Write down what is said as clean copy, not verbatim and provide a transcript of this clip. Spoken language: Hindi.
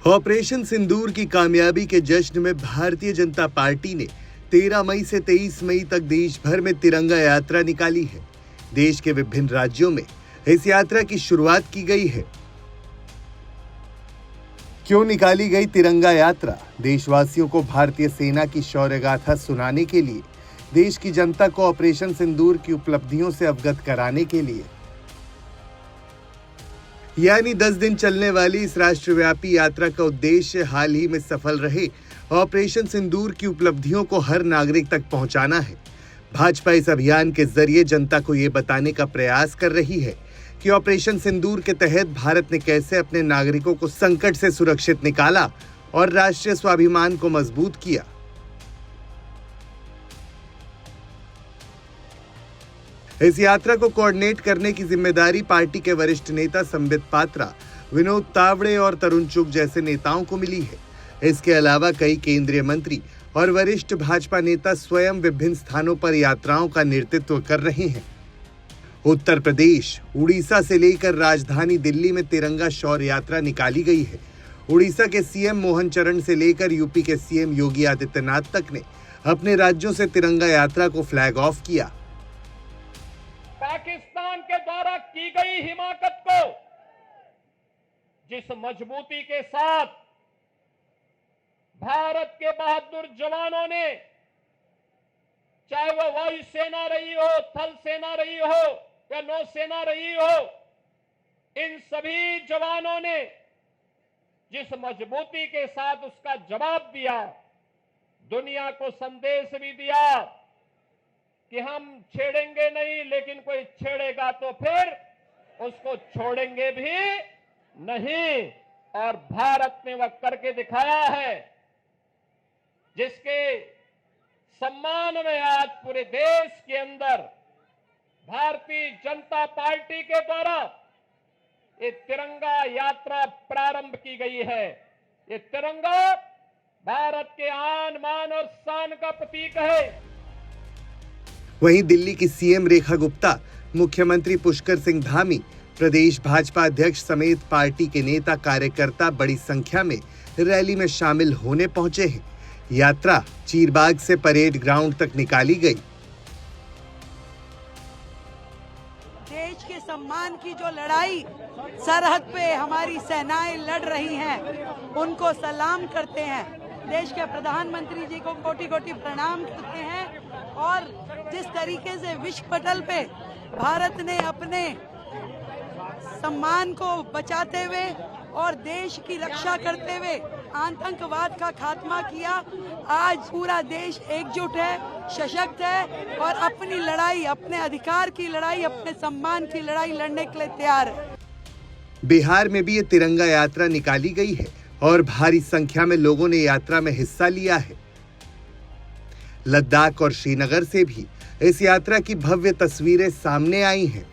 ऑपरेशन सिंदूर की कामयाबी के जश्न में भारतीय जनता पार्टी ने 13 मई से 23 मई तक देश भर में तिरंगा यात्रा निकाली है। देश के विभिन्न राज्यों में इस यात्रा की शुरुआत की गई है। क्यों निकाली गई तिरंगा यात्रा? देशवासियों को भारतीय सेना की शौर्य गाथा सुनाने के लिए, देश की जनता को ऑपरेशन सिंदूर की उपलब्धियों से अवगत कराने के लिए। यानी 10 दिन चलने वाली इस राष्ट्रव्यापी यात्रा का उद्देश्य हाल ही में सफल रहे ऑपरेशन सिंदूर की उपलब्धियों को हर नागरिक तक पहुंचाना है। भाजपा इस अभियान के जरिए जनता को ये बताने का प्रयास कर रही है कि ऑपरेशन सिंदूर के तहत भारत ने कैसे अपने नागरिकों को संकट से सुरक्षित निकाला और राष्ट्रीय स्वाभिमान को मजबूत किया। इस यात्रा को कोऑर्डिनेट करने की जिम्मेदारी पार्टी के वरिष्ठ नेता संबित पात्रा, विनोद तावड़े और तरुण चुग जैसे नेताओं को मिली है। इसके अलावा कई केंद्रीय मंत्री और वरिष्ठ भाजपा नेता स्वयं विभिन्न स्थानों पर यात्राओं का नेतृत्व कर रहे हैं। उत्तर प्रदेश, उड़ीसा से लेकर राजधानी दिल्ली में तिरंगा शौर्य यात्रा निकाली गई है। उड़ीसा के सीएम मोहन चरण से लेकर यूपी के सीएम योगी आदित्यनाथ तक ने अपने राज्यों से तिरंगा यात्रा को फ्लैग ऑफ किया। पाकिस्तान के द्वारा की गई हिमाकत को जिस मजबूती के साथ भारत के बहादुर जवानों ने, चाहे वो वायुसेना रही हो, थल सेना रही हो या नौसेना रही हो, इन सभी जवानों ने जिस मजबूती के साथ उसका जवाब दिया, दुनिया को संदेश भी दिया कि हम छेड़ेंगे नहीं, लेकिन कोई छेड़ेगा तो फिर उसको छोड़ेंगे भी नहीं। और भारत ने वह करके दिखाया है, जिसके सम्मान में आज पूरे देश के अंदर भारतीय जनता पार्टी के द्वारा ये तिरंगा यात्रा प्रारंभ की गई है। ये तिरंगा भारत के आन, मान और शान का प्रतीक है। वहीं दिल्ली की सीएम रेखा गुप्ता, मुख्यमंत्री पुष्कर सिंह धामी, प्रदेश भाजपा अध्यक्ष समेत पार्टी के नेता कार्यकर्ता बड़ी संख्या में रैली में शामिल होने पहुंचे हैं। यात्रा चीरबाग से परेड ग्राउंड तक निकाली गई। देश के सम्मान की जो लड़ाई सरहद पे हमारी सेनाएं लड़ रही हैं, उनको सलाम करते हैं। देश के प्रधानमंत्री जी को कोटि कोटि प्रणाम करते हैं। और जिस तरीके से विश्व पटल पे भारत ने अपने सम्मान को बचाते हुए और देश की रक्षा करते हुए आतंकवाद का खात्मा किया, आज पूरा देश एकजुट है, सशक्त है और अपनी लड़ाई, अपने अधिकार की लड़ाई, अपने सम्मान की लड़ाई लड़ने के लिए तैयार है। बिहार में भी ये तिरंगा यात्रा निकाली गई है और भारी संख्या में लोगों ने यात्रा में हिस्सा लिया है। लद्दाख और श्रीनगर से भी इस यात्रा की भव्य तस्वीरें सामने आई हैं।